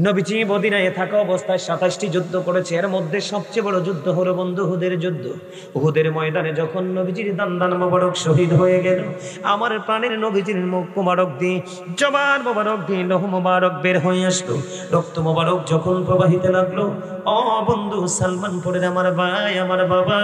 নবীজি মদিনায় থাকা অবস্থায় 27টি যুদ্ধ করেছে। এর মধ্যে সবচেয়ে বড় যুদ্ধ হলো বন্ধু উহুদের যুদ্ধ। উহুদের ময়দানে যখন নবীজির দান মোবারক শহীদ হয়ে গেল, আমার প্রাণের নবীজির মুখ মোবারক দিয়ে, জবান মোবারক দিয়ে লৌহ মোবারক বের হয়ে আসলো, রক্ত মোবারক যখন প্রবাহিতে লাগলো, ও বন্ধু সালমানপুরের আমার ভাই, আমার বাবা,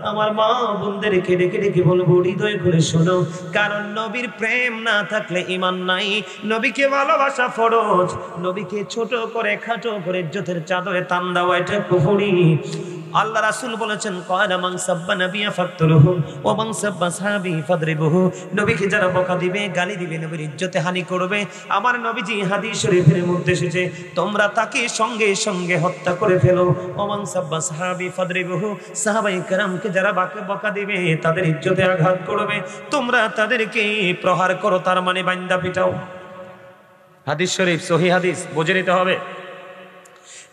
আমার মা বোনদের কেঁদে কেঁদে বলবো, হৃদয় খুলে শোনো, কারণ নবীর প্রেম না থাকলে ঈমান নাই। নবীকে ভালোবাসা ফরজ, নবীকে ছোট করে খাটো করে ইজ্জতের চাদরে টান দেওয়া এটা কুফরি। আল্লাহ রাসূল বলেছেন, ক্বালা মান সাব্বা নাবিয়্যা ফাকতুলুহু ওয়া মান সাব্বা সাহাবী ফাদরিবুহু। নবীকে যারা বকা দিবে, গালি দিবে, নবীর ইজ্জতে হানি করবে, আমার নবীজি হাদিস শরীফের মধ্যে এসেছে, তোমরা তাকে সঙ্গে সঙ্গে হত্যা করে ফেলো। ওয়া মান সাব্বা সাহাবী ফাদরিবুহু, সাহাবায়ে কেরামকে যারা বকা দিবে, তাদের ইজ্জতে আঘাত করবে, তোমরা তাদেরকে প্রহার করো, তার মানে বান্দা পিটাও। হাদিস শরীফ, সহিহ হাদিস, বুঝে নিতে হবে।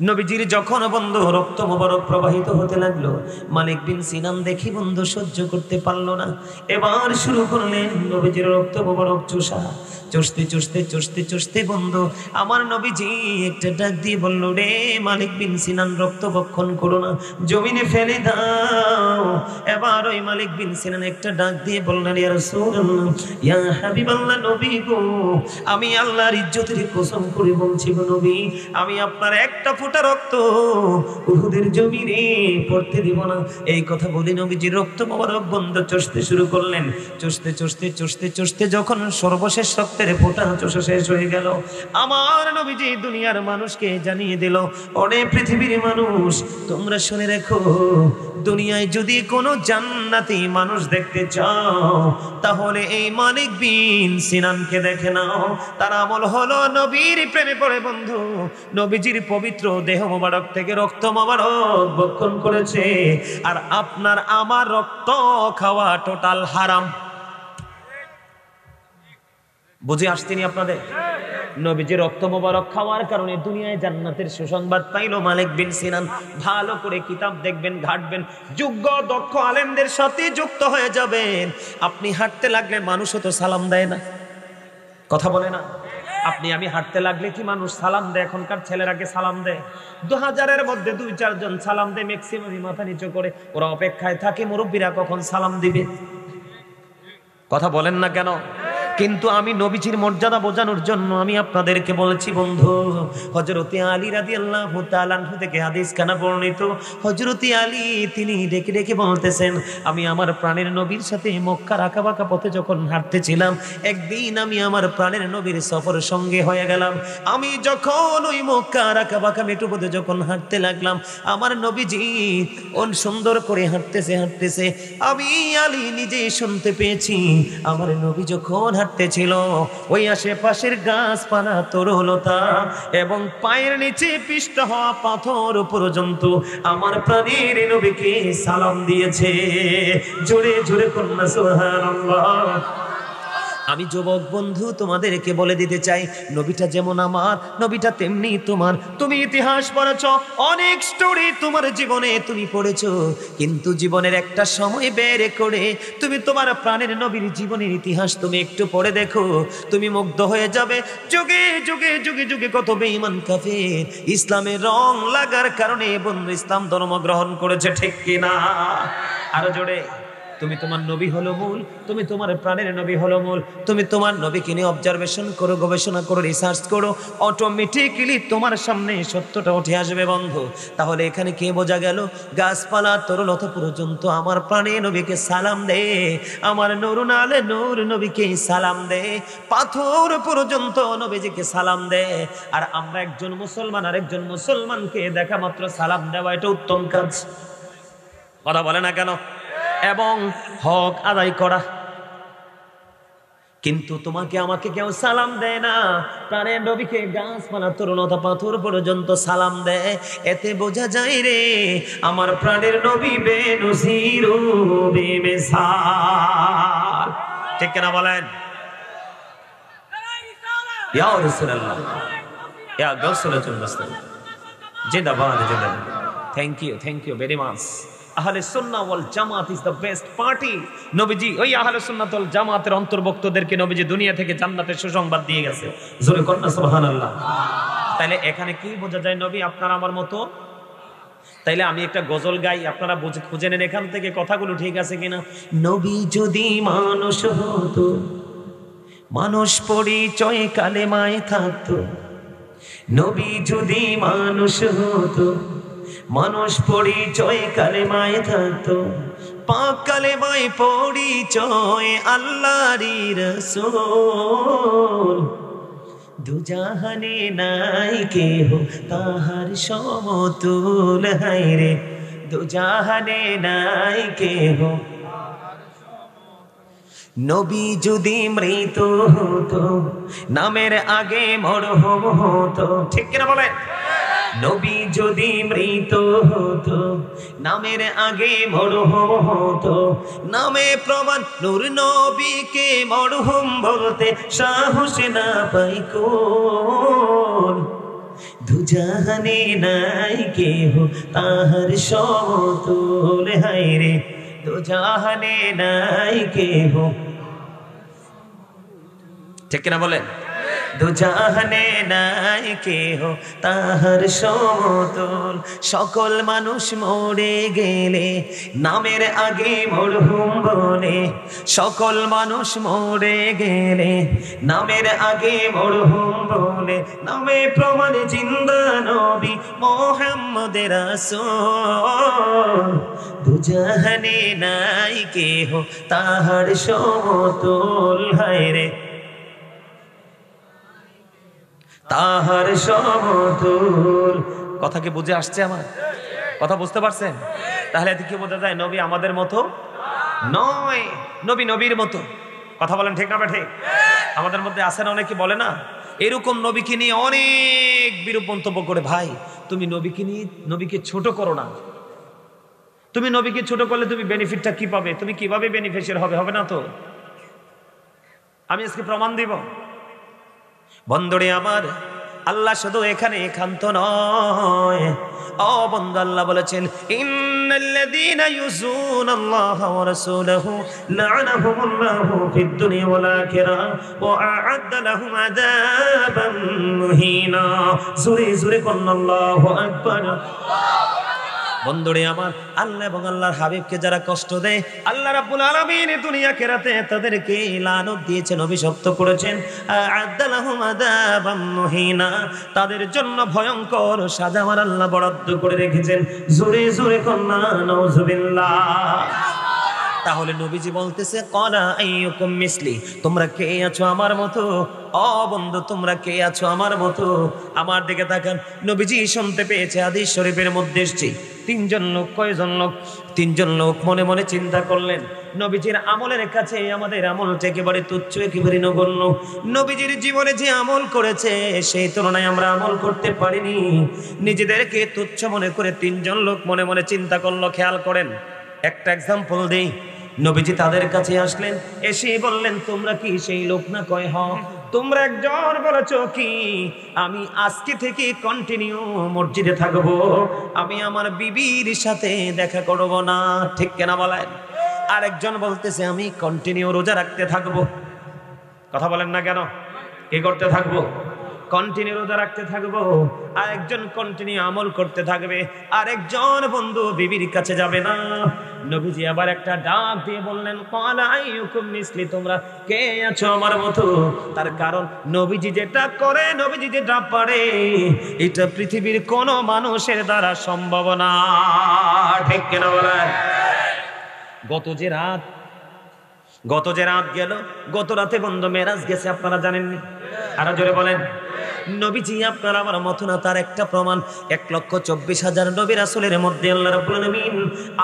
নবীজির যখন বন্ধু রক্ত মোবারক প্রবাহিত হতে লাগলো, মালিক বিন সিনান দেখি বন্ধু সহ্য করতে পারলো না, এবার শুরু করলেন নবীজির রক্ত মোবারক চুষা। চুষতে চুষতে চুষতে চুষতে বন্ধু আমার নবীজি একটা ডাক দিয়ে বলল, রে মালিক বিন সিনান, রক্ত বক্ষণ করো না, জমিনে ফেলে দাও। এবার ওই মালিক বিন সিনান একটা ডাক দিয়ে বললেন, ইয়া রাসূলুল্লাহ, ইয়া হাবিবাল্লাহ, নবী গো, আমি আল্লাহর ইজ্জতের কসম করে বলছি গো নবী, আমি আপনার একটা ফোঁটা রক্ত উহুদের জমিনে পড়তে দিব না। এই কথা বলে নবীজি রক্ত মোবারক বন্ধ চুষতে শুরু করলেন। চুষতে চুষতে চুষতে চুষতে যখন সর্বশেষ রক্তের ফোঁটা চুষা শেষ হয়ে গেল, আমার নবীজি দুনিয়ার মানুষকে জানিয়ে দিল, ওরে পৃথিবীর মানুষ, তোমরা শুনে রেখো, দুনিয়ায় যদি কোনো জান্নাতি মানুষ দেখতে চাও, তাহলে এই মালিক বিন সিনানকে দেখে নাও। তার আমল হলো নবীর প্রেমে পড়ে বন্ধু নবীজির পবিত্র দেহ মোবারক থেকে রক্ত মোবারক ভক্ষণ করেছে। আর আপনার আমার রক্ত খাওয়া টোটাল হারাম। বুঝে আসতেনি আপনাদের? নবীজির রক্ত মোবারক খাওয়ার কারণে দুনিয়ায় জান্নাতের সুসংবাদ পাইলো মালিক বিন সিনান। ভালো করে কিতাব দেখবেন, ঘাটবেন, যোগ্য দক্ষ আলেমদের সাথে যুক্ত হয়ে যাবেন। আপনি হাঁটতে লাগলে মানুষও তো সালাম দেয় না, কথা বলে না? আপনি আমি হাঁটতে লাগলে কি মানুষ সালাম দেয়? এখনকার ছেলেরাকে সালাম দেয়? 2000-এর মধ্যে 2-4 জন সালাম দেয়, ম্যাক্সিমামই মাথা নিচু করে। ওরা অপেক্ষায় থাকে মুরব্বীরা কখন সালাম দিবে। কথা বলেন না কেন? কিন্তু আমি নবীজির মর্যাদা বোঝানোর জন্য আমি আপনাদেরকে বলেছি বন্ধু, হযরতে আলী রাদিয়াল্লাহু তাআলা আনহু থেকে হাদিস খানা বর্ণিত। হযরতে আলী তিনি ডেকে ডেকে বলতেছেন, আমি আমার প্রাণের নবীর সাথে মক্কার আঁকাবাঁকা পথে যখন হাঁটতেছিলাম, একদিন আমি আমার প্রাণের নবীর সফর সঙ্গে হয়ে গেলাম। আমি যখন ওই মক্কার আঁকাবাঁকা মেটু পথে যখন হাঁটতে লাগলাম, আমার নবীজি সুন্দর করে হাঁটতেছে হাঁটতেছে, আমি আলী নিজে শুনতে পেয়েছি আমার নবী যখন হাঁটতেছিল, ওই আশেপাশের গাছপালা তরুলতা এবং পায়ের নিচে পিষ্ট হওয়া পাথর পর্যন্ত আমার প্রাণের নবীকে সালাম দিয়েছে। জোরে জোরে কন্যা সুবহানাল্লাহ। আমি যুবক বন্ধু তোমাদেরকে বলে দিতে চাই, নবীটা যেমন আমার, নবীটা তেমনি তোমার। তুমি ইতিহাস পড়েছো, অনেক স্টোরি তোমার জীবনে তুমি পড়েছো, কিন্তু জীবনের একটা সময় বের করে তুমি তোমার প্রাণের নবীর জীবনের ইতিহাস তুমি একটু পড়ে দেখো, তুমি মুগ্ধ হয়ে যাবে। যুগে যুগে যুগে যুগে কত বেঈমান কাফের ইসলামের রং লাগার কারণে বন্ধু ইসলাম ধর্ম গ্রহণ করেছে, ঠিক কিনা? আরো জোরে। তুমি তোমার নবী হলো মূল, তুমি তোমার প্রাণের নবী হলো মূল। তুমি তোমার নবীকে নিয়ে অবজারভেশন করো, গবেষণা করো, রিসার্চ করো, অটোমেটিক্যালি তোমার সামনে সত্যটা উঠে আসবে বন্ধু। তাহলে এখানে কে বোঝা গেল? গাছপালা তরুলতা পর্যন্ত আমার প্রাণের নবীকে সালাম দে, আমার নুরুন আলে নূর নবীকে সালাম দে, পাথর পর্যন্ত নবীজিকে সালাম দে। আর আমরা একজন মুসলমান আর একজন মুসলমানকে দেখা মাত্র সালাম দেওয়া এটা উত্তম কাজ, কথা বলে না কেন? এবং হক আদায় করা। কিন্তু তোমাকে আমাকে কেউ সালাম দেয় না, প্রাণের নবীকে গাছপালা তরুলতা পাথর পর্যন্ত সালাম দেয়। এতে বোঝা যায় রে আমার প্রাণের নবী বেনজির ও বেমিসাল, ঠিক কিনা বলেন? ইয়া রাসূলুল্লাহ, ইয়া গাউসুল মুসলিম, জিন্দাবাদ জিন্দাবাদ। Thank you very much. Ahle Sunnah Wal Jamaat is the best party. নবীজি ওই আহলে সুন্নাত ওয়াল জামাতের অন্তর্ভুক্তদেরকে নবীজি দুনিয়া থেকে জান্নাতের সুসংবাদ দিয়ে গেছে। জোরে কন্যা সুবহানাল্লাহ। তাহলে এখানে কি বোঝা যায় নবী আপনার আমার মতো? তাইলে আমি একটা গজল গাই, আপনারা খুঁজে নেন এখান থেকে কথাগুলো ঠিক আছে কিনা। নবী যদি মানুষ হতো, মানুষ পরিচয় কালেমায় থাকতো। নবী যদি মানুষ হতো, মানুষ পরিচয় কালেমায় থাকতো। পাক কালেমায় পরিচয় আল্লাহরই রাসূল। দুজাহানে নাই কেহ তাহার সমতুল, হায়রে দুজাহানে নাই কেহ। নবী যদি মৃত হতো, নামের আগে মরহুম হতো। ঠিক কিনা বলেন? নবী যদি মৃত হতো, নামের আগে মরহুম হতো। নামে প্রমাণ নূর নবীকে মরহুম বলতে সাহস না পাই কোন। দুজাহানে নাই কেহ তাহার সমতুল, হায়রে দুজাহানে নাই কেহ। ঠিক কিনা বলেন? দুজাহানে নাই কেহ তাহার সমতুল। সকল মানুষ মরে গেলে নামের আগে মরহুম বলে। সকল মানুষ মরে গেলে নামের আগে মরহুম বলে। নামে প্রমাণে জিন্দা নবী মুহাম্মদ রাসূল। দুজাহানে নাই কেহ তাহার সমতুল, হায়রে তাহার সমতুল। কথা কি বুঝে আসছে? আমার কথা বুঝতে পারছেন? তাহলে এতে কি বোঝা যায়? নবী আমাদের মতো নয়, নবী নবীর মতো। কথা বলেন ঠিক না ঠিক? আমাদের মধ্যে আছেন অনেকে বলে না, এরকম নবীকে নিয়ে অনেক বিরূপ মন্তব্য করে। ভাই তুমি নবীকে নিয়ে নবীকে ছোট করো না। তুমি নবীকে ছোট করলে তুমি বেনিফিটটা কি পাবে? তুমি কিভাবে বেনিফিশিয়ার হবে? হবে না তো। আমি আজকে প্রমাণ দিব। বন্ধুরে আমার, আল্লাহ শুধু এখানে একান্ত নয়। ও বন্ধু, আল্লাহ বলেছেন ইন্নাল্লাযীনা ইউযুনাল্লাহা ওয়া রাসূলাহু লা'নাহুমুল্লাহু ফিদ দুনিয়া ওয়াল আখিরাহ ওয়া আ'আদ্দা লাহুম আযাবান মুহিনা। জোরে জোরে বলুন আল্লাহু আকবার। বন্ধুরে আমার, আল্লাহ এবং আল্লাহর হাবিবকে যারা কষ্ট দেয়, আল্লাহ রাব্বুল আলামিন দুনিয়া আখিরাতে তাদেরকে লানত দিয়েছেন, অভিশপ্ত করেছেন। আ'আদ্দালাহুম আযাবাম মুহিনা, তাদের জন্য ভয়ঙ্কর সাজা আমার আল্লাহ বরাদ্দ করে রেখেছেন। জোরে জোরে কন্যা নাউজুবিল্লাহ। তাহলে নবীজি বলতেছে ক্বালা আইয়ুকুম মিসলি, তোমরা কে আছো আমার মতো? ও বন্ধু, তোমরা কে আছো আমার মতো? আমার দিকে তাকান। নবীজি শুনতে পেয়েছে, হাদিস শরীফের মধ্যে এসেছে, তিনজন লোক। কয়জন লোক? তিনজন লোক মনে মনে চিন্তা করলেন, নবীজির আমলের কাছে আমাদের আমলটা একেবারে তুচ্ছ, একেবারে নগণ্য। নবীজির জীবনে যে আমল করেছে সেই তুলনায় আমরা আমল করতে পারিনি। নিজেদেরকে তুচ্ছ মনে করে তিনজন লোক মনে মনে চিন্তা করলো। খেয়াল করেন, একটা এক্সাম্পল দেই। নবীজি তাদের কাছে আসলেন, এসে বললেন, তোমরা কি সেই লোক না? কয় হ। তোমরা একজন বলেছো কি আমি আজকে থেকে কন্টিনিউ মসজিদে থাকবো, আমি আমার বিবির সাথে দেখা করব না। ঠিক কেনা বলেন? আরেকজন বলতেছে আমি কন্টিনিউ রোজা রাখতে থাকবো। কথা বলেন না কেন? কি করতে থাকবো? কন্টিনিউ রোজা রাখতে থাকবো। আরেকজন কন্টিনিউ আমল করতে থাকবে। আরেকজন বন্ধু বিবির কাছে যাবে না। নবীজি আবার একটা ডাক দিয়ে বললেন, ক্বালা আইয়ুকুম মিসলি, তোমরা কে আছো আমার মতো? তার কারণ নবীজি যেটা করে, নবীজি যেটা পারে, এটা পৃথিবীর কোন মানুষের দ্বারা সম্ভব না। ঠিক কিনা বলেন? গত যে রাত গেল, গত রাতে বন্ধু মেরাজ গেছে, আপনারা জানেননি? আরো জোরে বলেন। নবীজি আপনার আমার মতো না, তার একটা প্রমাণ। 1,24,000 নবী রাসূলের মধ্যে আল্লাহ রাব্বুল আলামিন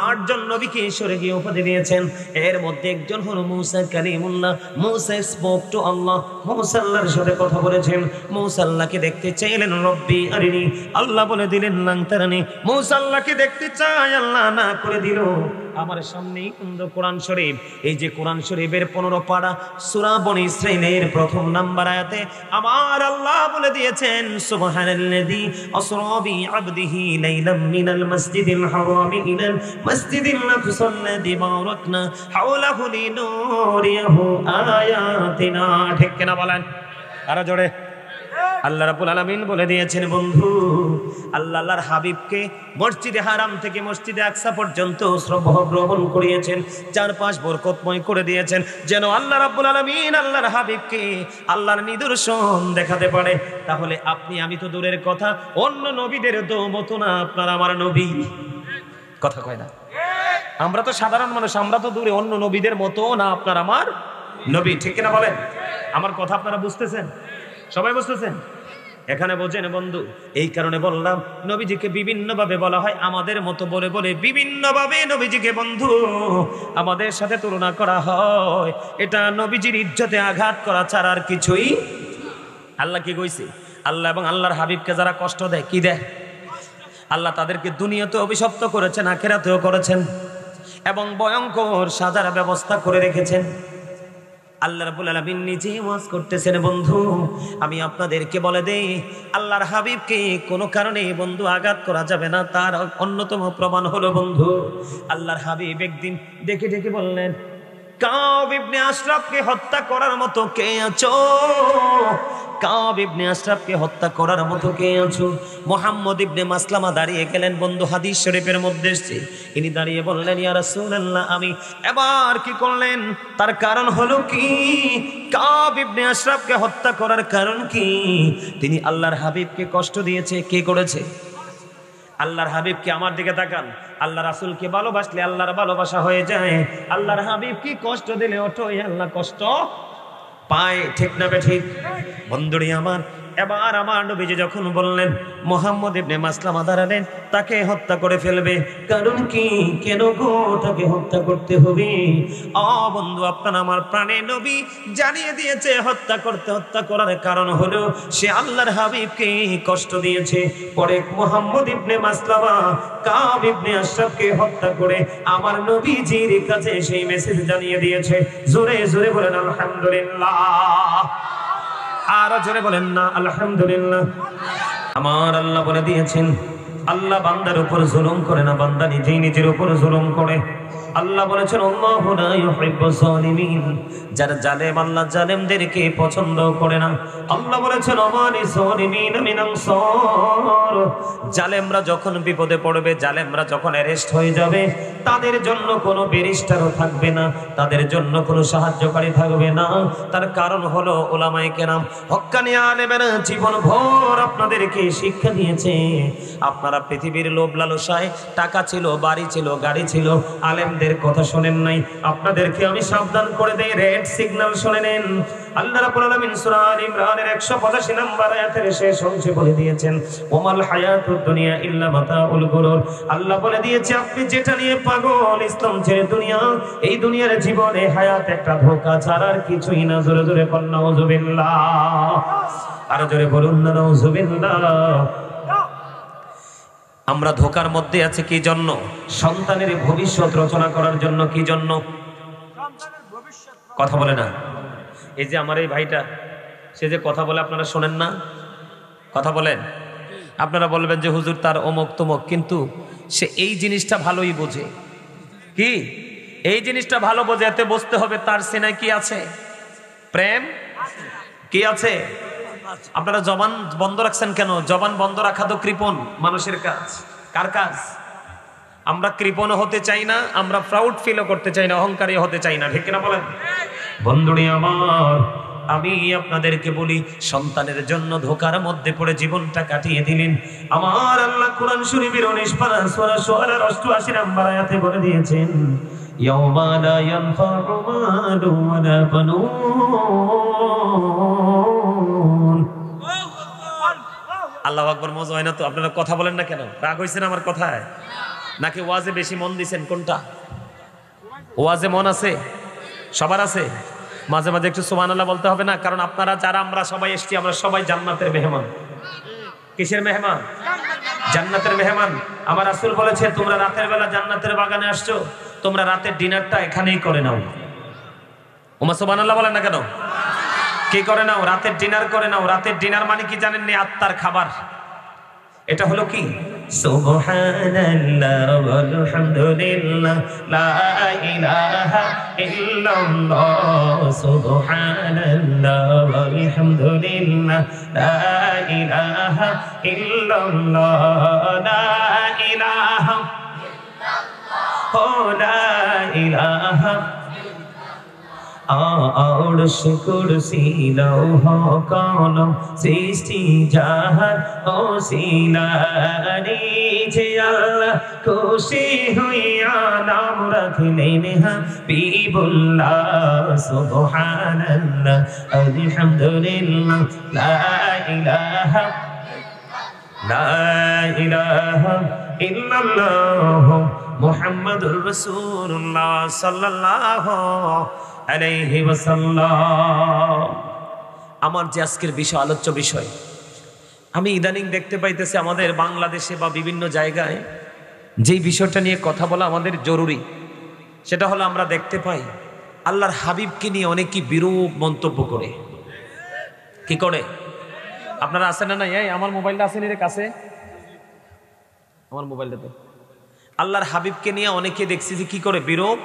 8 জন নবীকে স্বর্গীয় উপাধি দিয়েছেন। এর মধ্যে একজন হলো মূসা কালিমুল্লাহ। মূসা স্পোক টু আল্লাহ। মূসা আল্লাহর সাথে কথা বলেছেন। মূসা আল্লাহকে দেখতে চাইলেন, রব্বি আরিনি, আল্লাহ বলে দিলেন লান তারানি। মূসা আল্লাহকে দেখতে চায়, আল্লাহ না করে দিল। আমার সামনেই সুন্দর কোরআন শরীফ। এই যে কোরআন শরীফের 15 পারা সূরা বনী ইসরাঈলের প্রথম নাম্বার আয়াতে আমার আল্লাহ বলে দিয়েছেন, সুবহানাল্লাযী আসরা বিআবদিহি লাইলাম মিনাল মাসজিদিল হারামি ইলাল মাসজিদিল আকসাল্লাযী বারাকনা হাওলাহু লিনুরিয়াহু আয়াতিনা। ঠিক কিনা বলেন? আরো জোরে। আল্লাহ রাব্বুল আলামিন বলে দিয়েছেন বন্ধু, আল্লাহর হাবিবকে মসজিদে হারাম থেকে মসজিদে আকসা পর্যন্ত ভ্রমণ করিয়েছেন, চারপাশ বরকতময় করে দিয়েছেন, যেন আল্লাহ রাব্বুল আলামিন আল্লাহর হাবিবকে আল্লাহর নিদর্শন দেখাতে পারে। তাহলে আপনি আমি তো দূরের কথা, অন্য নবীদের তো মতো না আপনার আমার নবী। কথা কয় না? আমরা তো সাধারণ মানুষ, আমরা তো দূরে, অন্য নবীদের মতো না আপনার আমার নবী। ঠিক কিনা বলেন? আমার কথা আপনারা বুঝতেছেন? সবাই বুঝতেছেন? এখানে বোঝেন বন্ধু, এই কারণে বললাম নবীজিকে বিভিন্নভাবে বলা হয় আমাদের মতো বলে বলে বিভিন্নভাবে নবীজিকে বন্ধু আমাদের সাথে তুলনা করা হয়। এটা নবীজির ইজ্জতে আঘাত করা ছাড়া আর কিছুই। আল্লাহ কি কইছে? আল্লাহ এবং আল্লাহর হাবিবকে যারা কষ্ট দেয়, কি দেয়? আল্লাহ তাদেরকে দুনিয়াতে অভিশপ্ত করেছেন, আখিরাতেও করেছেন, এবং ভয়ঙ্কর সাজার ব্যবস্থা করে রেখেছেন। আল্লাহ রাব্বুল আলামিন নিজেই ওয়াজ করতেছেন বন্ধু, আমি আপনাদেরকে বলে দেই আল্লাহর হাবিবকে কোনো কারণে বন্ধু আঘাত করা যাবে না। তার অন্যতম প্রমাণ হলো বন্ধু, আল্লাহর হাবিব একদিন ডেকে ডেকে বললেন, কাব ইবনে আশরাফকে হত্যা করার মতো কে আছো? কাব ইবনে আশরাফকে হত্যা করার মতো কে আছো? মুহাম্মদ ইবনে মাসলামা দাঁড়িয়ে গেলেন বন্ধু, হাদিস শরীফের মধ্যে এসেছে। ইনি দাঁড়িয়ে বললেন, ইয়া রাসূলুল্লাহ, আমি। এবার কি করলেন? তার কারণ হলো কি? কাব ইবনে আশরাফকে হত্যা করার কারণ কি? তিনি আল্লাহর হাবিবকে কষ্ট দিয়েছে। কে করেছে? আল্লাহর হাবিবকে। আমার দিকে তাকান, আল্লাহ রাসূলকে ভালোবাসলে আল্লাহর ভালোবাসা হয়ে যায়। আল্লাহর হাবিব কি কষ্ট দিলে ওঠোই আল্লাহ কষ্ট পায়। ঠিক না ঠিক? বন্ধুরি আমার, এবার আমার নবীজি যখন বললেন মুহাম্মদ ইবনে মাসলামা দাঁড়ালেন, তাকে হত্যা করে ফেলবে। কারণ কি? কেন গো তাকে হত্যা করতে হবে? বন্ধু, আপনার আমার প্রাণের নবী জানিয়ে দিয়েছে হত্যা করতে। হত্যা করার কারণ হলো সে আল্লাহর হাবিবকে কষ্ট দিয়েছে। পরে মুহাম্মদ ইবনে মাসলামা কাব ইবনে আশরাফকে হত্যা করে আমার নবীজির কাছে সেই মেসেজ জানিয়ে দিয়েছে। জোরে জোরে বলেন আলহামদুলিল্লাহ। আরো জোরে বলেন না আলহামদুলিল্লাহ। আমার আল্লাহ বলে দিয়েছেন, আল্লাহ বান্দার উপর জুলুম করে না, বান্দা নিজেই নিজের উপর জুলুম করে। আল্লাহ বলেছেন, আল্লাহু লা ইউহিব্বুজ জালিমিন, যারা জালেম আল্লাহ জালেমদেরকে পছন্দ করে না। আল্লাহ বলেছেন, আমানি জালিমিন মিন আনসার, জালেমরা যখন বিপদে পড়বে, জালেমরা যখন অ্যারেস্ট হয়ে যাবে, তাদের জন্য কোনো ব্যারিস্টারও থাকবে না, তাদের জন্য কোনো সাহায্যকারী থাকবে না। তার কারণ হলো উলামায়ে কেরাম, হক্কানি আলেমেরা জীবন ভর আপনাদেরকে শিক্ষা দিয়েছে। আপনারা পৃথিবীর লোভ লালসায়, টাকা ছিল, বাড়ি ছিল, গাড়ি ছিল, আলেমদের কথা শোনেন নাই। আপনাদেরকে আমি সাবধান করে দেই, রেড সিগন্যাল শুনে নেন। আল্লাহ রাব্বুল আলামিন সূরা আলে ইমরানের 185 নম্বর আয়াতের শেষ অংশে বলে দিয়েছেন, ওমাল হায়াতুদ দুনিয়া ইল্লা মাতাউল গুরুর। আল্লাহ বলে দিয়েছে, আপনি যেটা নিয়ে পাগল, ইসলাম ছেড়ে দুনিয়া, এই দুনিয়ার জীবনে হায়াত একটা ধোঁকা ছাড়া আর কিছুই না। জোরে জোরে বলুন নাউযুবিল্লাহ। আর জোরে বলুন না নাউযুবিল্লাহ। আমরা ধোকার মধ্যে আছে কি জন্য? সন্তানের ভবিষ্যৎ রচনা করার জন্য। কি জন্য? কথা বলে না। এই যে আমার এই ভাইটা, সে যে কথা বলে আপনারা শোনেন না, কথা বলেন। আপনারা বলবেন যে হুজুর তার অমুক তমুক, কিন্তু সে এই জিনিসটা ভালোই বোঝে। কি? এই জিনিসটা ভালো বোঝে। এতে বুঝতে হবে তার সিনায় কি আছে? প্রেম কি আছে? আপনারা জবান বন্ধ রাখছেন কেন? জবান বন্ধ রাখা তো কৃপণ মানুষের কাজ। কার কাজ? আমরা কৃপণ হতে চাই না, আমরা প্রাউড ফিলও করতে চাই না, অহংকারী হতে চাই না। ঠিক কিনা বলেন? বন্ধুরি আমার, আমি আপনাদেরকে বলি, সন্তানের জন্য ধোকার মধ্যে পড়ে জীবনটা কাটিয়ে দিলেন। আমার আল্লাহ কোরআন শরীফের 19 পারা সূরা শুআরার 88 নম্বর আয়াতে বলে দিয়েছেন, ইয়াউমা লা ইয়ানফাউ মালু ওয়ালা বানুন। আল্লাহু আকবার। মজা হয় না তো? আপনারা কথা বলেন না কেন? রাগ হইছেন আমার কথায়? নাকি ওয়াজে বেশি মন দিছেন? কোনটা? ওয়াজে মন আছে? সবার আছে? মাঝে মাঝে একটু সুবহানাল্লাহ বলতে হবে না? কারণ আপনারা যারা আমরা সবাই এসেছি, আমরা সবাই জান্নাতের মেহমান। কিসের মেহমান? জান্নাতের মেহমান। আমার রাসূল বলেছে, তোমরা রাতের বেলা জান্নাতের বাগানে আসছো, তোমরা রাতের ডিনারটা এখানেই করে নাও। ওমা সুবহানাল্লাহ বলেন না কেন? কি করে নাও? রাতের ডিনার করে নাও। রাতের ডিনার মানে কি জানেন? নি আত্মার খাবার। এটা হলো কি? সুবহানাল্লাহ ওয়ালহামদুলিল্লাহ লা ইলাহা ইল্লাল্লাহ সুবহানাল্লাহ ওয়ালহামদুলিল্লাহ লা ইলাহা ইল্লাল্লাহ লা ইলাহা লা ইলাহা আরশ কুরসি লৌহ কলম সৃষ্টি জাহান ওসিলা নিচে আল্লাহ খুশি হইয়া নাম রাখলেন হাবিবুল্লাহ সুবহানাল্লাহ আলহামদুলিল্লাহ লা ইলাহা ইল্লাল্লাহ মুহাম্মাদুর রাসূলুল্লাহ সাল্লাল্লাহু আলাইহি ওয়াসাল্লাম। আমার যে আজকের বিষয়, আলোচ্য বিষয়, আমি ইদানিং দেখতে পাইতেছি আমাদের বাংলাদেশে বা বিভিন্ন জায়গায় যেই বিষয়টা নিয়ে কথা বলা আমাদের জরুরি, সেটা হলো আমরা দেখতে পাই আল্লাহর হাবিবকে নিয়ে অনেকেই বিরূপ মন্তব্য করে। কি করে? আপনারা আছেন না? এই আমার মোবাইলটা আছে এর কাছে, আমার মোবাইলটাতে আল্লাহর হাবিবকে নিয়ে অনেকে দেখছি যে কি করে বিরূপ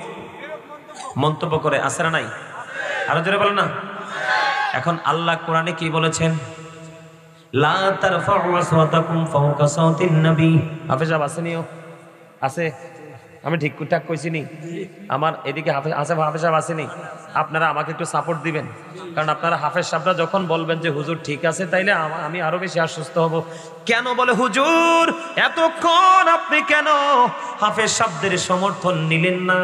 মন্তব্য করে। আছে না নাই? আরো জোরে বলো না। এখন আল্লাহ কোরআনে কি বলেছেন? লা তারফাউ আসওয়াতাকুম ফাওকা সাওতিন নবী। হাফেজ সাহেব আসেনিও? আছে? আমি ঠিকঠাক কইছি নি? আমার এদিকে হাফেজ সাহেব আসেনি? আপনারা আমাকে একটু সাপোর্ট দিবেন, কারণ আপনারা হাফেজ সাহেবরা যখন বলবেন যে হুজুর ঠিক আছে, তাইলে আমি আরো বেশি আশ্বস্ত হব। কেন বলে হুজুর এতক্ষণ আপনি কেন হাফেজ সাহেবদের সমর্থন নিলেন না?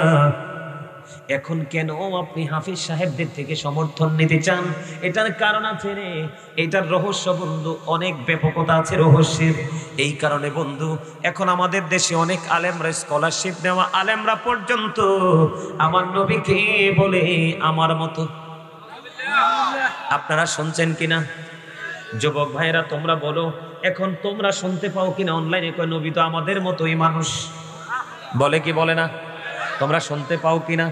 এখন কেন আপনি হাফিজ সাহেবদের থেকে সমর্থন নিতে চান? এটার কারণ আছে রে, এটার রহস্য বন্ধু, অনেক ব্যাপকতা আছে রহস্যের। এই কারণে বন্ধু এখন আমাদের দেশে অনেক আলেমরা, স্কলারশিপ নেওয়া আলেমরা পর্যন্ত আমার নবীকে বলে আমার মতো। আপনারা শুনছেন কিনা? যুবক ভাইরা তোমরা বলো, এখন তোমরা শুনতে পাও কিনা অনলাইনে কয় নবী তো আমাদের মতোই মানুষ? বলে কি বলে না? তোমরা শুনতে পাও কিনা?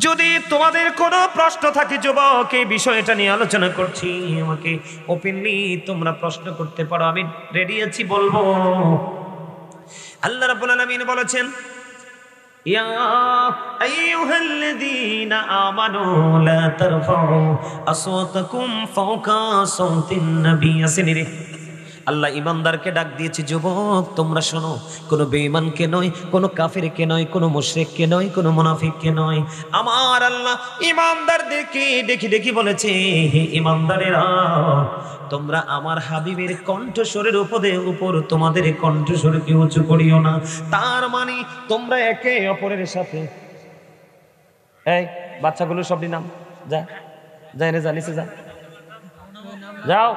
যদি তোমাদের কোনো প্রশ্ন থাকে যুবক, এই বিষয়টা নিয়ে আলোচনা করছি, আমাকে ওপেনলি তোমরা প্রশ্ন করতে পারো, আমি রেডি আছি বলবো। আল্লাহ রাব্বুল আলামিন বলেছেন, ইয়া আইয়ুহাল্লাযীনা আমানু লা তারফাউ আসওয়াতাকুম ফাওকা সাওতিন নবী। আসেনিরে আল্লাহ ইমানদারকে ডাক দিয়েছে, যুবক তোমরা শোনো, কোনো বেঈমানকে নয়, কোনো কাফেরকে নয়, কোনো মুশরিককে নয়, কোনো মুনাফিককে নয়, আমার আল্লাহ ইমানদারদেরকে ডেকে ডেকে বলেছে, হে ইমানদারেরা তোমরা আমার হাবিবের কণ্ঠস্বরের উপর তোমাদের কণ্ঠস্বরকে উঁচু করিও না। তার মানে তোমরা একে অপরের সাথে, এই বাচ্চাগুলো সব নাম যা রে, যা নিচে যা, যাও।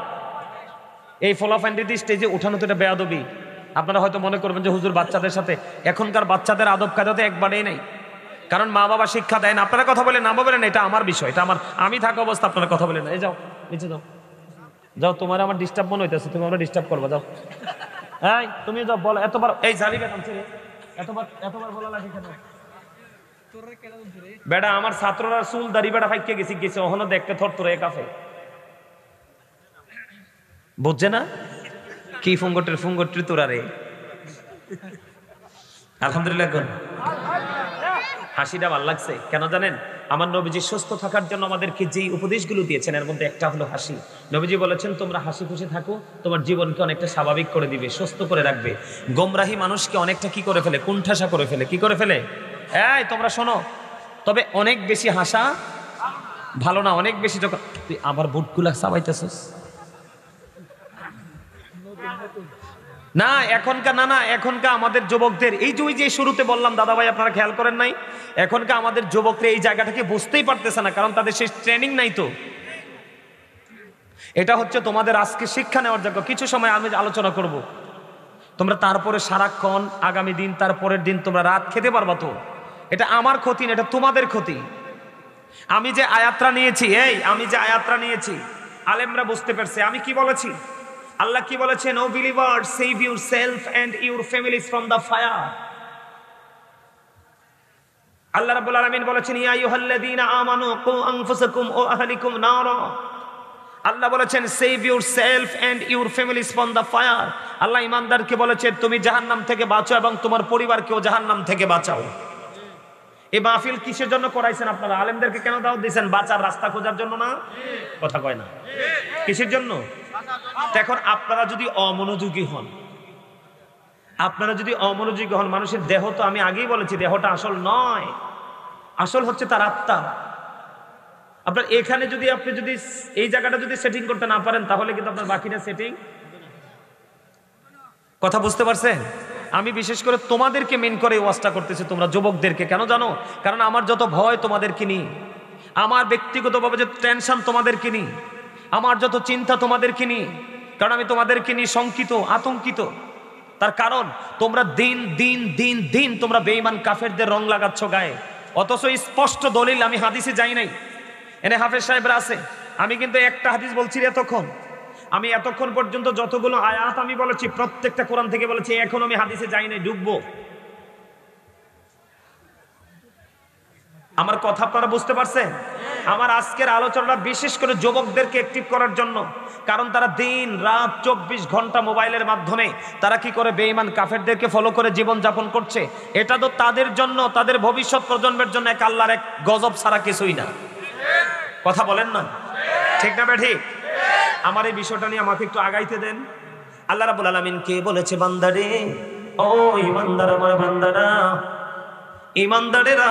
এই ফলাফান্ডিটি স্টেজে উঠানো তো এটা বেয়াদবি। আপনারা হয়তো মনে করবেন যে হুজুর বাচ্চাদের সাথে, এখনকার বাচ্চাদের আদব কায়দাতে একবারেই নাই, কারণ মা বাবা শিক্ষা দেয় না। আপনারা কথা বলেন না, বলেন এটা আমার বিষয়, এটা আমি থাকা অবস্থা, আপনারা কথা বলেন না। এই যাও নিচে যাও, যাও, তোমার আমার ডিস্টার্ব মনে হইতেছে, তুমি আমরা ডিস্টার্ব করবা, যাও। হ্যাঁ তুমি যাও, বলো এতবার, এই জানি বেতন ছেড়ে এতবার বলা লাগে কেন? বেটা আমার ছাত্ররা চুল দাড়ি বেটা ফাইকে গেছে ওখানে দেখতে থর তোর কাফে বুঝছে না কি ফুঙ্গটের তোরা রে। আলহামদুলিল্লাহ, হাসিটা ভাল লাগছে কেন জানেন? আমার নবীজি সুস্থ থাকার জন্য আমাদেরকে যেই উপদেশগুলো দিয়েছেন এর মধ্যে একটা হলো হাসি। নবীজি বলেছেন তোমরা হাসি খুশি থাকো, তোমার জীবনকে অনেকটা স্বাভাবিক করে দিবে, সুস্থ করে রাখবে। গোমরাহি মানুষকে অনেকটা কি করে ফেলে? কুণ্ঠাসা করে ফেলে। কি করে ফেলে? এই তোমরা শোনো, তবে অনেক বেশি হাসা ভালো না। অনেক বেশি যখন তুই আবার বুটগুলা চাবাইতেছস না, এখনকার আমাদের যুবকদের এই যে শুরুতে বললাম দাদা ভাই, আপনারা খেয়াল করেন নাই? এখনকার আমাদের যুবকরা এই জায়গাটাকে বুঝতেই পারতেছে না, কারণ তাদের সেই ট্রেনিং নাই। তো এটা হচ্ছে তোমাদের আজকে শিক্ষা নেওয়ার জায়গা। কিছু সময় আমি আলোচনা করব, তোমরা তারপরে সারাক্ষণ আগামী দিন, তারপরের দিন তোমরা রাত খেতে পারবা। তো এটা আমার ক্ষতি না, এটা তোমাদের ক্ষতি। আমি যে আয়াতটা নিয়েছি আলেমরা বুঝতে পারছে আমি কি বলেছি। আল্লাহ কি বলেছেন? O believer, save yourself and your families from the fire. Allah রাব্বুল আলামিন বলেছেন, ইয়া আইয়ুহাল্লাযীনা আমানু কু আনফুসাকুম ওয়া আহলিকুম নারা। আল্লাহ বলেছেন save yourself and your families from the fire. Allah ইমানদারকে বলেছে তুমি জাহান্নাম থেকে বাঁচো এবং তোমার পরিবারকেও জাহান্নাম থেকে বাঁচাও। এই মাহফিল কিসের জন্য করাইছেন আপনারা? আলেমদেরকে কেন দাওয়াত দিয়েছেন? বাঁচার রাস্তা খোঁজার জন্য না? কথা কয় না। কিসের জন্য? এখন আপনারা যদি অমনোযোগী হন, মানুষের দেহ তো আমি আগেই বলেছি দেহটা আসল নয়, আসল হচ্ছে তার আত্মা। আপনার এখানে যদি আপনি যদি এই জায়গাটা যদি সেটিং করতে না পারেন তাহলে কিন্তু আপনার বাকিটা সেটিং। কথা বুঝতে পারছেন? আমি বিশেষ করে তোমাদেরকে মেন করে ওয়াজটা করতেছি, তোমরা যুবকদেরকে। কেন জানো? কারণ আমার যত ভয় তোমাদেরকে নিয়ে, আমার ব্যক্তিগতভাবে যে টেনশন তোমাদেরকে নিয়ে, আমার যত চিন্তা তোমাদেরকে নিয়ে, কারণ আমি তোমাদেরকে নিয়ে শঙ্কিত, আতঙ্কিত। তার কারণ তোমরা দিন দিন দিন দিন তোমরা বেঈমান কাফেরদের রং লাগাচ্ছ গায়ে, অথচ স্পষ্ট দলিল আমি হাদিসে যাই নাই, এনে হাফেজ সাহেবরা আছে। আমি কিন্তু একটা হাদিস বলছি আমি এতক্ষণ পর্যন্ত যতগুলো আয়াত আমি বলেছি প্রত্যেকটা কোরআন থেকে বলেছি, এখন আমি হাদিসে যাই নাই, ঢুকবো। আমার কথা আপনারা বুঝতে পারছেন? আমার আজকের আলোচনাটা বিশেষ করে যুবকদেরকে অ্যাক্টিভ করার জন্য, কারণ তারা দিন রাত 24 ঘন্টা মোবাইলের মাধ্যমে তারা কি করে বেঈমান কাফেরদেরকে ফলো করে জীবন যাপন করছে। এটা তো তাদের জন্য, তাদের ভবিষ্যৎ প্রজন্মের জন্য এক আল্লাহর এক গজব ছাড়া কিছুই না। কথা বলেন না? ঠিক না ঠিক? আমার এই বিষয়টা নিয়ে আমাকে একটু আগাইতে দেন। আল্লাহ রাব্বুল আলামিন কে বলেছে, বান্দারে, ও ইমানদার, আমার বান্দারা, ইমানদারেরা,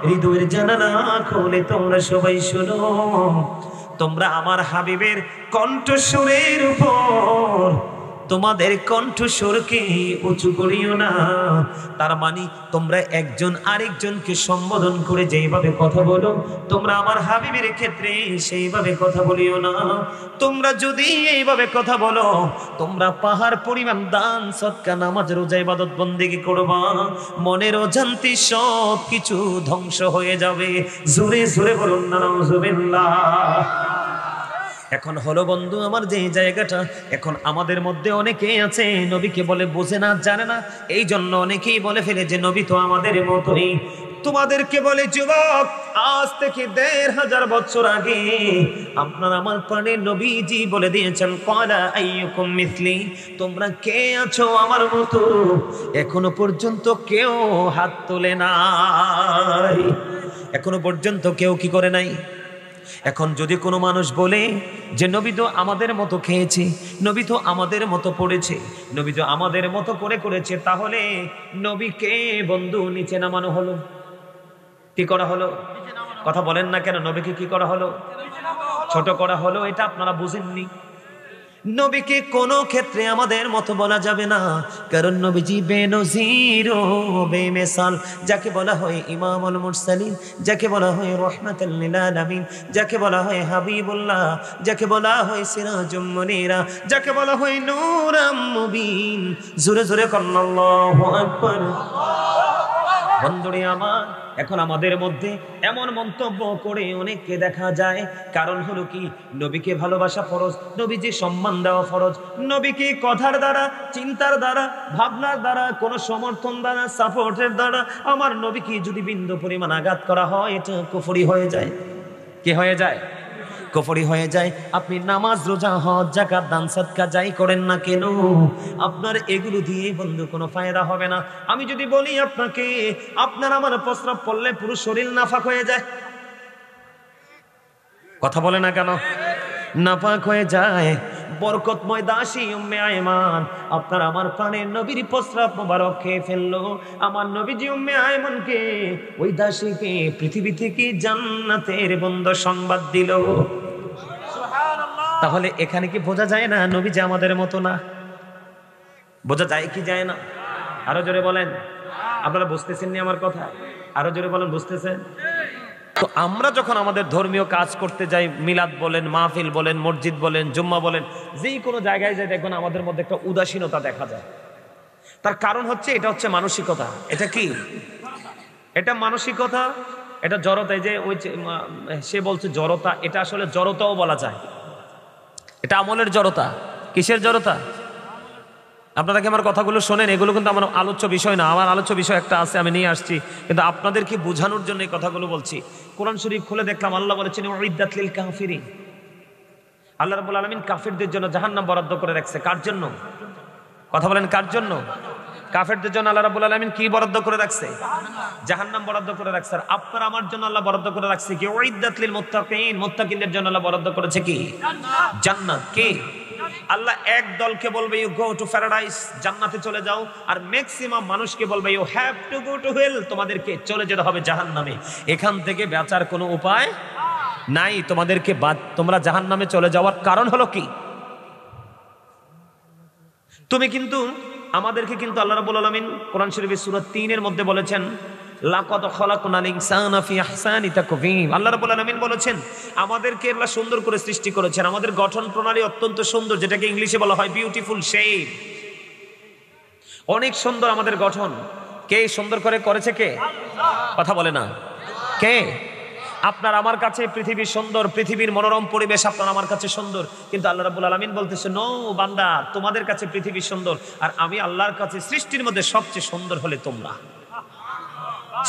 হৃদয়ের জানালা খুলে তোমরা সবাই শোনো। তোমরা আমার হাবিবের কণ্ঠস্বরের উপর তোমাদের কণ্ঠস্বরকে উঁচু করিও না। তার মানে তোমরা একজন আরেকজনকে সম্বোধন করে যেইভাবে কথা বলো, তোমরা আমার হাবিবের ক্ষেত্রে সেইভাবে কথা বলিও না। তোমরা যদি এইভাবে কথা বলো, তোমরা পাহাড় পরিমাণ দান সদকা নামাজ রোজা ইবাদত বন্দেগী করবা, মনের অজান্তে সব কিছু ধ্বংস হয়ে যাবে। জোরে জোরে বলুন না নাউজুবিল্লাহ। এখন হলো বন্ধু আমার যে জায়গাটা, এখন আমাদের মধ্যে অনেকেই আছে নবীকে বলে বোঝে না, জানে না, এই জন্য অনেকেই বলে ফেলে যে নবী তো আমাদের মতোই। তোমাদেরকে বলে যুবক, আজ থেকে 1500 বছর আগে আপনার আমার প্রাণের নবীজি বলে দিয়েছেন, ক্বালা আইয়ুকুম মিসলি, তোমরা কে আছো আমার মতো? এখনো পর্যন্ত কেউ হাত তোলে নাই, এখনো পর্যন্ত কেউ কি করে নাই। এখন যদি কোনো মানুষ বলে যে নবী তো আমাদের মতো খেয়েছে, নবী তো আমাদের মতো পড়েছে, নবী তো আমাদের মতো করে করেছে, তাহলে নবীকে বন্ধু নিচে নামানো হলো, কি করা হলো? কথা বলেন না কেন? নবীকে কি করা হলো? ছোট করা হলো। এটা আপনারা বুঝেননি। নবীকে কোনো ক্ষেত্রে আমাদের মতো বলা যাবে না, কারণ নবীজি বেনজির ও বেমিসাল, যাকে বলা হয় ইমামুল মুরসালিন, যাকে বলা হয় রাহমাতাল লিল আলামিন, যাকে বলা হয় হাবিবুল্লাহ, যাকে বলা হয় সিরাজুম মুনীরা, যাকে বলা হয় নূরাম মুবিন। জোরে জোরে আল্লাহু আকবার। বন্ধুরে আমার, এখন আমাদের মধ্যে এমন মন্তব্য করে অনেককে দেখা যায়, কারণ হলো কি, নবীকে ভালোবাসা ফরজ, নবীজি সম্মান দেওয়া ফরজ, নবীকে কথার দ্বারা, চিন্তার দ্বারা, ভাবনার দ্বারা, কোনো সমর্থন দ্বারা, সাপোর্টের দ্বারা আমার নবীকে যদি বিন্দু পরিমাণ আঘাত করা হয়, এটা কুফরি হয়ে যায়। কি হয়ে যায়? কুফরি হয়ে যায়। আপনি নামাজ, রোজা, হজ, যাকাত, দান সদকা যাই করেন না কেন, আপনার এগুলো দিয়ে বন্ধু কোনো ফায়দা হবে না। আমি যদি বলি আপনাকে, আপনার আমার প্রস্রাব পড়লে পুরো শরীর নাফাক হয়ে যায়, কথা বলে না কেন? নাফাক হয়ে যায়। বরকতময় দাসী উম্মে আয়মান আপনার আমার প্রাণের নবীর প্রস্রাব মোবারক খেয়ে ফেললো। আমার নবীজি উম্মে আয়মানকে, ওই দাসীকে পৃথিবী থেকে জান্নাতের বন্ধ সংবাদ দিল। তাহলে এখানে কি বোঝা যায় না নবী যে আমাদের মতো না? বোঝা যায় কি যায় না? আরো জোরে বলেন। আপনারা বুঝতেছেন নি আমার কথা? আরো জোরে বলেন, বুঝতেছেন? তো আমরা যখন আমাদের ধর্মীয় কাজ করতে যাই, মিলাদ বলেন, মাহফিল বলেন, মসজিদ বলেন, জুম্মা বলেন, যেই কোনো জায়গায় যাই, দেখবেন আমাদের মধ্যে একটা উদাসীনতা দেখা যায়। তার কারণ হচ্ছে, এটা হচ্ছে মানসিকতা। এটা কি? এটা মানসিকতা, এটা জড়তা। এই যে ওই সে বলছে জড়তা, এটা আসলে জড়তাও বলা যায়। এটা আমলের জড়তা। কিসের জড়তা? আপনারা কি আমার কথাগুলো শোনেন? এগুলো কিন্তু আমার আলোচ্য বিষয় না। আমার আলোচ্য বিষয় একটা আছে, আমি নিয়ে আসছি, কিন্তু আপনাদেরকে বোঝানোর জন্য এই কথাগুলো বলছি। কোরআন শরীফ খুলে দেখলাম, আল্লাহ বলেছেন উইদ্দাত লিল কাফিরিন, আল্লাহ রাব্বুল আলামিন কাফিরদের জন্য জাহান্নাম বরাদ্দ করে রাখছে। কার জন্য? কথা বলেন, কার জন্য? কাফেরদের জন্য আল্লাহ রাব্বুল আলামিন কি বরাদ্দ করে রাখছে? জাহান্নাম বরাদ্দ করে রাখছে। আর আপনার আমার জন্য আল্লাহ বরাদ্দ করে রাখছে কি? উইদ্দাত লিল মুত্তাকিন, মুত্তাকিনদের জন্য আল্লাহ বরাদ্দ করেছে কি? জান্নাত। কি? আল্লাহ এক দলকে বলবে ইউ গো টু প্যারাডাইস, জান্নাতে চলে যাও, আর ম্যাক্সিমাম মানুষকে বলবে you have to go to hell, তোমাদেরকে চলে যেতে হবে জাহান্নামে। এখান থেকে বাঁচার কোনো উপায় নাই, তোমাদেরকে তোমরা জাহান্নামে চলে যাওয়ার কারণ হলো কি? তুমি কিন্তু আমাদেরকে কিন্তু আল্লাহ রাব্বুল আলামিন কোরআন শরীফের সূরা ৩ এর মধ্যে বলেছেন লাকাদ খালাকনাল ইনসানা ফি আহসানি তাকওয়িম। আল্লাহ রাব্বুল আলামিন বলেছেন আমাদেরকে আল্লাহ সুন্দর করে সৃষ্টি করেছেন, আমাদের গঠন প্রণালী অত্যন্ত সুন্দর, যেটাকে ইংলিশে বলা হয় বিউটিফুল শেপ। অনেক সুন্দর আমাদের গঠন। কে সুন্দর করে করেছে? কে? কথা বলে না কে? আপনার আমার কাছে পৃথিবী সুন্দর, পৃথিবীর মনোরম পরিবেশ আপনার আমার কাছে সুন্দর, কিন্তু আল্লাহ রাব্বুল আলামিন বলতেছে নো বান্দা, তোমাদের কাছে পৃথিবী সুন্দর, আর আমি আল্লাহর কাছে সৃষ্টির মধ্যে সবচেয়ে সুন্দর হলে তোমরা।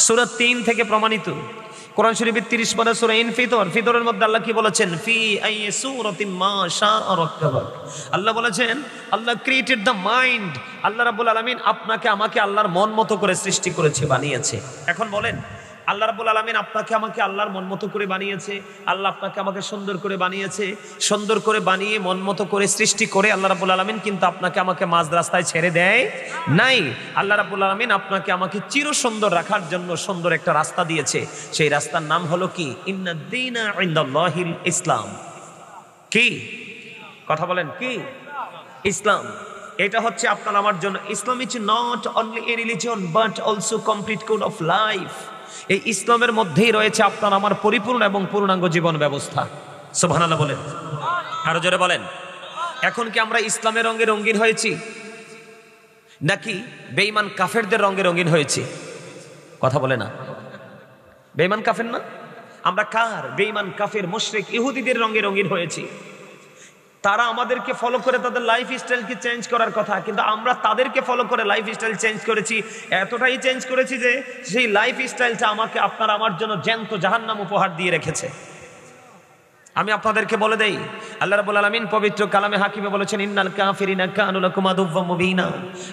সূরা ৩ থেকে প্রমাণিত। কোরআন শরীফের ৩০ পারা সূরা ইনফিতর, ফিতরের মধ্যে আল্লাহ কি বলেছেন? ফি আই সূরাতিন মা শাআ রাক্কাবা। আল্লাহ বলেছেন আল্লাহ ক্রিয়েটেড দ্য মাইন্ড। আল্লাহ রাব্বুল আলামিন আপনাকে আমাকে আল্লাহর মন মতো করে সৃষ্টি করেছে, বানিয়েছে। এখন বলেন আল্লাহ রাব্বুল আলামিন আপনাকে আমাকে আল্লাহর মন মতো করে বানিয়েছে, আল্লাহ আপনাকে আমাকে সুন্দর করে বানিয়েছে। সুন্দর করে বানিয়ে মন মতো করে সৃষ্টি করে আল্লাহ রাব্বুল আলামিন কিন্তু আপনাকে আমাকে মাঝ রাস্তায় ছেড়ে দেয় নাই। আল্লাহ রাব্বুল আলামিন আপনাকে আমাকে চির সুন্দর রাখার জন্য সুন্দর একটা রাস্তা দিয়েছে। সেই রাস্তার নাম হলো কি? ইন্নাদ দীনা ইনদাল্লাহিল ইসলাম। কি? কথা বলেন, কি? ইসলাম। এটা হচ্ছে আপনার আমার জন্য। Islam is not only a religion but also complete code of life. এই ইসলামের মধ্যেই রয়েছে আপনার আমার পরিপূর্ণ এবং পূর্ণাঙ্গ জীবন ব্যবস্থা। সুবহানাল্লাহ বলেন, আরো জোরে বলেন। এখন কি আমরা ইসলামের রঙে রঙিন হয়েছি, নাকি বেঈমান কাফেরদের রঙে রঙিন হয়েছি? কথা বলে না। বেঈমান কাফের না, আমরা কার? বেঈমান কাফের মুশরিক ইহুদিদের রঙে রঙিন হয়েছি। তারা আমাদেরকে ফলো করে তাদের লাইফ স্টাইলকে চেঞ্জ করার কথা, কিন্তু আমরা তাদেরকে ফলো করে লাইফ স্টাইল চেঞ্জ করেছি। এতটাই চেঞ্জ করেছি যে সেই লাইফ স্টাইলটা আমাকে আপনার আমার জন্য জ্যান্ত জাহান্নাম উপহার দিয়ে রেখেছে। আমি আপনাদেরকে বলে দেই, আল্লাহ রাব্বুল আলামিন পবিত্র কালামে হাকিমে বলেছেন ইন্নাল কাফিরিনা কানু লাকুম আদুওয়াম মুবিনা।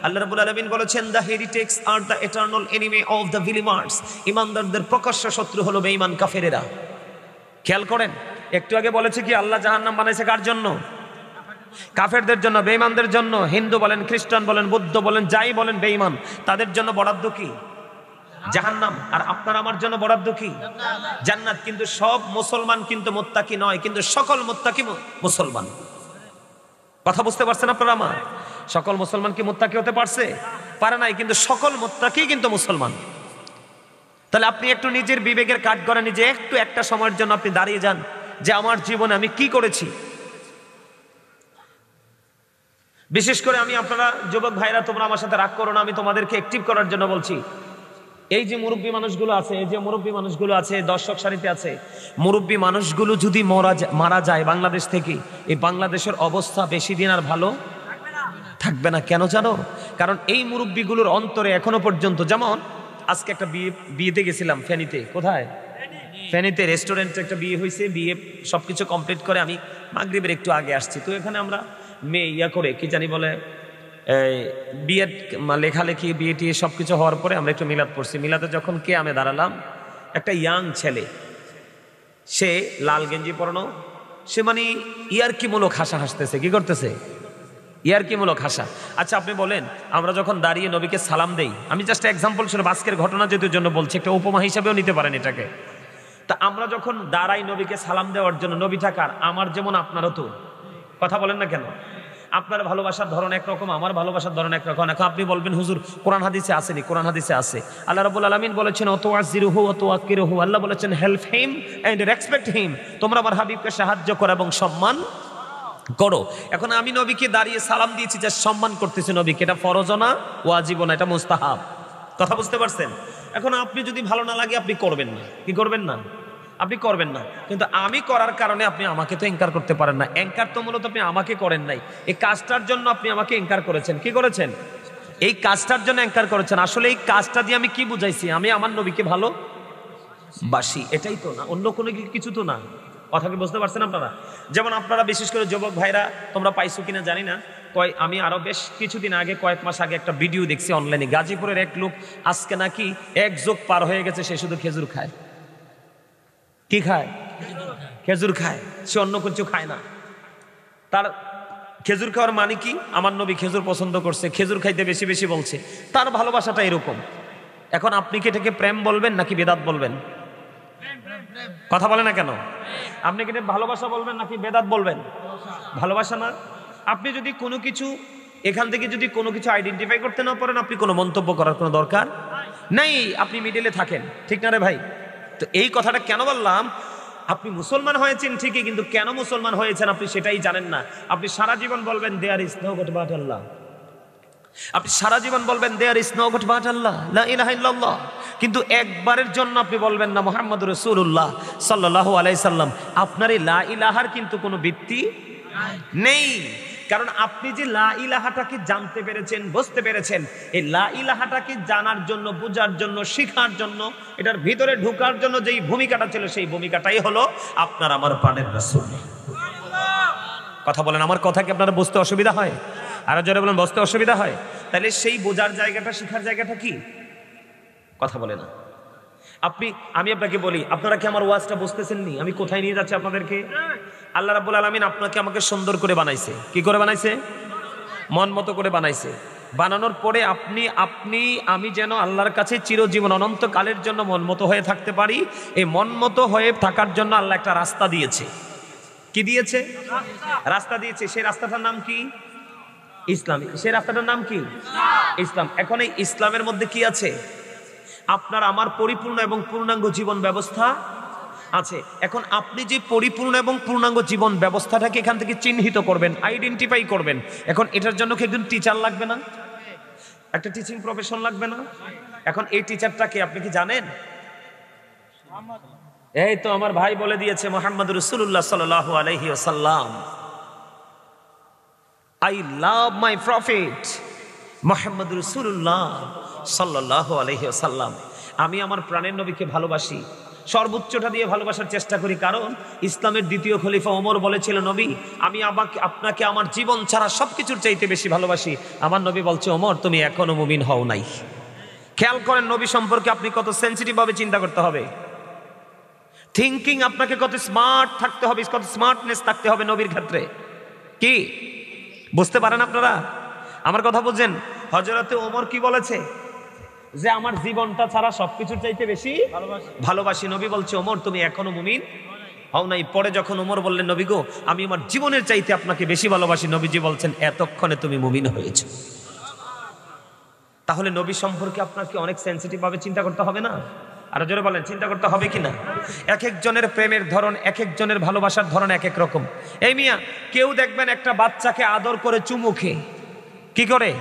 আল্লাহ রাব্বুল আলামিন বলেছেন the heretics are the eternal enemy of the believers. ইমানদারদের প্রকাশ্য শত্রু হলো বেঈমান কাফেরেরা। খেয়াল করেন, একটু আগে বলেছে কি আল্লাহ জাহান্নাম বানাইছে কার জন্য? কাফেরদের জন্য, বেঈমানদের জন্য। হিন্দু বলেন, খ্রিস্টান বলেন, বৌদ্ধ বলেন, যাই বলেন বেঈমান, তাদের জন্য বরাদ্দ কি? জাহান্নাম। আর আপনার আমার জন্য বরাদ্দ কি? জান্নাত। কিন্তু সব মুসলমান কিন্তু মুত্তাকি নয়, কিন্তু সকল মুত্তাকি মুসলমান। কথা বুঝতে পারছেন আপনারা আমার? সকল মুসলমান কি মুত্তাকি হতে পারছে? পারে নাই, কিন্তু সকল মুত্তাকি কিন্তু মুসলমান। তাহলে আপনি একটু নিজের বিবেকের কাঠগড়ায় নিজে একটু একটা সময়ের জন্য আপনি দাঁড়িয়ে যান যে আমার জীবনে আমি কি করেছি। বিশেষ করে আমি, আপনারা যুবক ভাইরা তোমরা আমার সাথে রাগ করো না, আমি তোমাদেরকে অ্যাক্টিভ করার জন্য বলছি। এই যে মুরব্বী মানুষগুলো আছে, এই যে মুরব্বী মানুষগুলো আছে, দর্শক সারিতে আছে, মুরব্বী মানুষগুলো যদি মারা যায় বাংলাদেশ থেকে, এই বাংলাদেশের অবস্থা বেশি দিন আর ভালো থাকবে না। কেন জানো? কারণ এই মুরব্বীগুলোর অন্তরে এখনো পর্যন্ত, যেমন আজকে একটা বিয়েতে গেছিলাম ফেনীতে। কোথায়? ফেনীতে রেস্টুরেন্টে একটা বিয়ে হয়েছে। বিয়ে সবকিছু কমপ্লিট করে আমি মাগরিবের একটু আগে আসছি। তো এখানে আমরা মেয়ে ইয়া করে কি জানি বলে বিয়ের লেখালেখি, বিয়ে টিয়ে সবকিছু হওয়ার পরে আমরা একটু মিলাদ পড়ছি। মিলাদে যখন কে আমি দাঁড়ালাম, একটা ইয়াং ছেলে, সে লাল গেঞ্জি পরানো, সে মানে ইয়ারকিমূলক হাসা হাসতেছে। কি করতেছে? ইয়ারকিমূলক হাসা। আচ্ছা আপনি বলেন, আমরা যখন দাঁড়িয়ে নবীকে সালাম দেই, আমি জাস্ট এক্সাম্পল শুনে আজকের ঘটনা যেহেতু জন্য বলছি, একটা উপমা হিসাবেও নিতে পারেন এটাকে। তা আমরা যখন দাঁড়াই নবীকে সালাম দেওয়ার জন্য, নবী থাকার আমার যেমন আপনারও তো, কথা বলেন না কেন? আপনার ভালোবাসার ধরন একরকম, আমার ভালোবাসার ধরন একরকম। এখন আপনি বলবেন হুজুর কোরআন হাদিসে আসেনি। কোরআন হাদিসে আছে। আল্লাহ রাব্বুল আলামিন বলেছেন অতওয়াজিরুহু ওয়াতওয়াক্কিরুহু। আল্লাহ বলেছেন help him and respect him. তোমরা আমার হাবিবকে সাহায্য করো এবং সম্মান করো। এখন আমি নবীকে দাঁড়িয়ে সালাম দিয়েছি, যা সম্মান করতেছি নবীকে, এটা ফরজ না, ওয়াজিব না, এটা মুস্তাহাব। কথা বুঝতে পারছেন? এখন আপনি যদি ভালো না লাগে আপনি করবেন না। কি করবেন না? আপনি করবেন না। কিন্তু আমি করার কারণে আপনি আমাকে তো এনকার করতে পারেন না। এনকার তো মূলত আপনি আমাকে করেন নাই, এই কাজটার জন্য আপনি আমাকে এনকার করেছেন। কি করেছেন? এই কাজটার জন্য এনকার করেছেন। আসলে এই কাজটা দিয়ে আমি কি বুঝাইছি? আমি আমার নবীকে ভালোবাসি, এটাই তো না, অন্য কোনো কিছু তো না। কথা কি বুঝতে পারছেন আপনারা? যেমন আপনারা বিশেষ করে যুবক ভাইরা তোমরা পাইছো কিনা জানি না, আমি আরো বেশ কিছুদিন আগে, কয়েক মাস আগে একটা ভিডিও দেখছি অনলাইনে। গাজীপুরের এক লোক আজকে নাকি 1 যুগ পার হয়ে গেছে, সে শুধু খেজুর খায়। কি খায়? খেজুর খায়, সে অন্য কিছু খায় না। তার খেজুর খাওয়ার মানে কি? আমার নবী খেজুর পছন্দ করছে, খেজুর খাইতে বেশি বেশি বলছে, তার ভালোবাসাটা এরকম। এখন আপনি কি এটাকে প্রেম বলবেন নাকি বেদাত বলবেন? কথা বলে না কেন? আপনি কি এটা ভালোবাসা বলবেন নাকি বেদাত বলবেন? ভালোবাসা না? আপনি যদি কোনো কিছু এখান থেকে যদি কোনো কিছু আইডেন্টিফাই করতে না পারেন, আপনি কোনো মন্তব্য করার কোনো দরকার নাই, আপনি মিডিলে থাকেন, ঠিক না রে ভাই? তো এই কথাটা কেন বললাম, আপনি মুসলমান হয়েছেন ঠিকই, কিন্তু কেন মুসলমান হয়েছেন আপনি সেটাই জানেন না। আপনি সারা জীবন বলবেন there is no god but Allah, আপনি সারা জীবন বলবেন there is no god but Allah, লা ইলাহা ইল্লাল্লাহ, কিন্তু একবারের জন্য আপনি বলবেন না মুহাম্মদুর রাসূলুল্লাহ সাল্লাল্লাহু আলাইহি সাল্লাম। আপনার এই লা ইলাহার কিন্তু কোনো ভিত্তি নেই, কারণ আপনি যে লা ইলাহাটাকে জানতে পেরেছেন, বুঝতে পেরেছেন, এই লা ইলাহাটাকে জানার জন্য, বোঝার জন্য, শেখার জন্য, এটার ভিতরে ঢোকার জন্য যেই ভূমিকাটা ছিল, সেই ভূমিকাটাই হলো আপনার আমার প্রাণের রাসূল। কথা বলেন, আমার কথা কি আপনারা বুঝতে অসুবিধা হয়? আর যারা বলেন বুঝতে অসুবিধা হয়, তাহলে সেই বোঝার জায়গাটা, শেখার জায়গাটা কি? কথা বলে না। আমি আপনাকে বলি, আপনারা কি আমার ওয়াজটা বুঝতেছেন নি? আমি কোথায় নিয়ে যাচ্ছি আপনাদেরকে? আল্লাহ রাব্বুল আলামিন আপনাকে আমাকে সুন্দর করে বানাইছে। কি করে বানাইছে? মন মতো করে বানাইছে। বানানোর পরে আমি যেন আল্লাহর কাছে চিরজীবন অনন্তকালের জন্য মন মতো হয়ে থাকতে পারি, এই মন মতো হয়ে থাকার জন্য আল্লাহ একটা রাস্তা দিয়েছে। কি দিয়েছে? রাস্তা দিয়েছে। সেই রাস্তাটার নাম কি? ইসলাম। সেই রাস্তাটার নাম কি? ইসলাম। এখন এই ইসলামের মধ্যে কি আছে? আপনার আমার পরিপূর্ণ এবং পূর্ণাঙ্গ জীবন ব্যবস্থা আছে। এখন আপনি যে পরিপূর্ণ এবং পূর্ণাঙ্গ জীবন ব্যবস্থাটাকে এখান থেকে চিহ্নিত করবেন, আইডেন্টিফাই করবেন, এখন এটার জন্য কি একজন টিচার লাগবে না? একটা টিচিং প্রফেশন লাগবে না? এখন এই টিচারটাকে আপনি কি জানেন? এই তো আমার ভাই বলে দিয়েছে, মুহাম্মদুর রাসূলুল্লাহ সাল্লাল্লাহু আলাইহি ওয়াসাল্লাম। I love my prophet মুহাম্মদুর রাসূলুল্লাহ সাল্লাল্লাহু আলাইহি ওয়াসাল্লাম। আমি আমার প্রাণের নবীকে ভালোবাসি, সর্বোচ্চটা দিয়ে ভালোবাসার চেষ্টা করি, কারণ ইসলামের দ্বিতীয় খলিফা ওমর বলেছিল, নবী আমি আপনাকে আমার জীবন ছাড়া সবকিছুর চাইতে বেশি ভালোবাসি। আমার নবী বলছে, ওমর তুমি এখনো মুমিন হও নাই। খেয়াল করেন, নবী সম্পর্কে আপনি কত সেনসিটিভ ভাবে চিন্তা করতে হবে। থিঙ্কিং আপনাকে কত স্মার্ট থাকতে হবে, কত স্মার্টনেস থাকতে হবে নবীর ক্ষেত্রে। কি বুঝতে পারেন আপনারা? আমার কথা বুঝছেন? হযরতে ওমর কি বলেছে? যে আমার জীবনটা ছাড়া সবকিছুর চাইতে বেশি ভালোবাসি। নবী বলছে, ওমর তুমি এখনো মুমিন হও নাই। পরে যখন ওমর বললেন, নবী গো আমি আমার জীবনের চাইতে আপনাকে বেশি ভালোবাসি, নবীজি বলছেন, এতক্ষণে তুমি মুমিন হয়েছো। তাহলে নবী সম্পর্কে আপনাকে অনেক সেনসিটিভ ভাবে চিন্তা করতে হবে না? আর জোরে বলেন, চিন্তা করতে হবে কিনা? এক একজনের প্রেমের ধরন, এক একজনের ভালোবাসার ধরন এক এক রকম। এই মিয়া, কেউ দেখবেন একটা বাচ্চাকে আদর করে চুমু খেয়ে, কি করে?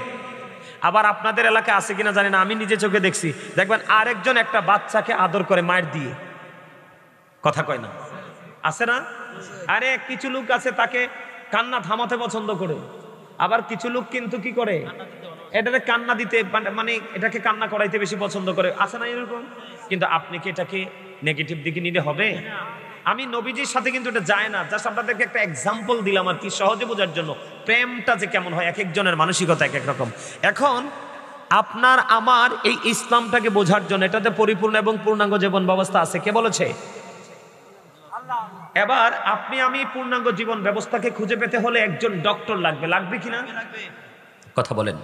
আবার আপনাদের এলাকায় আছে কিনা জানি না, আমি নিজে চোখে দেখছি, দেখবেন আরেকজন একটা বাচ্চাকে আদর করে মায়ের দিয়ে। কথা কয় না? আছে না? আরে কিছু লোক আছে তাকে কান্না থামাতে পছন্দ করে, আবার কিছু লোক কিন্তু কি করে, এটাকে কান্না দিতে, মানে এটাকে কান্না করাইতে বেশি পছন্দ করে। আছে না এরকম? কিন্তু আপনি কি এটাকে নেগেটিভ দিকে নিতে হবে? আমি নবীজির সাথে কিন্তু এটা যায় না, জাস্ট আপনাদেরকে একটা এক্সাম্পল দিলাম আর কি, সহজে বোঝার জন্য। প্রেমটা যে কেমন হয়, এক একজনের মানসিকতা এক এক রকম। এখন আপনার আমার এই ইসলামটাকে বোঝার জন্য এটাতে পরিপূর্ণ এবং পূর্ণাঙ্গ জীবন ব্যবস্থা আছে। কে বলেছে? এবার আমি পূর্ণাঙ্গ জীবন ব্যবস্থাকে খুঁজে পেতে হলে একজন ডক্টর লাগবে। লাগবে কিনা? কথা বলেন।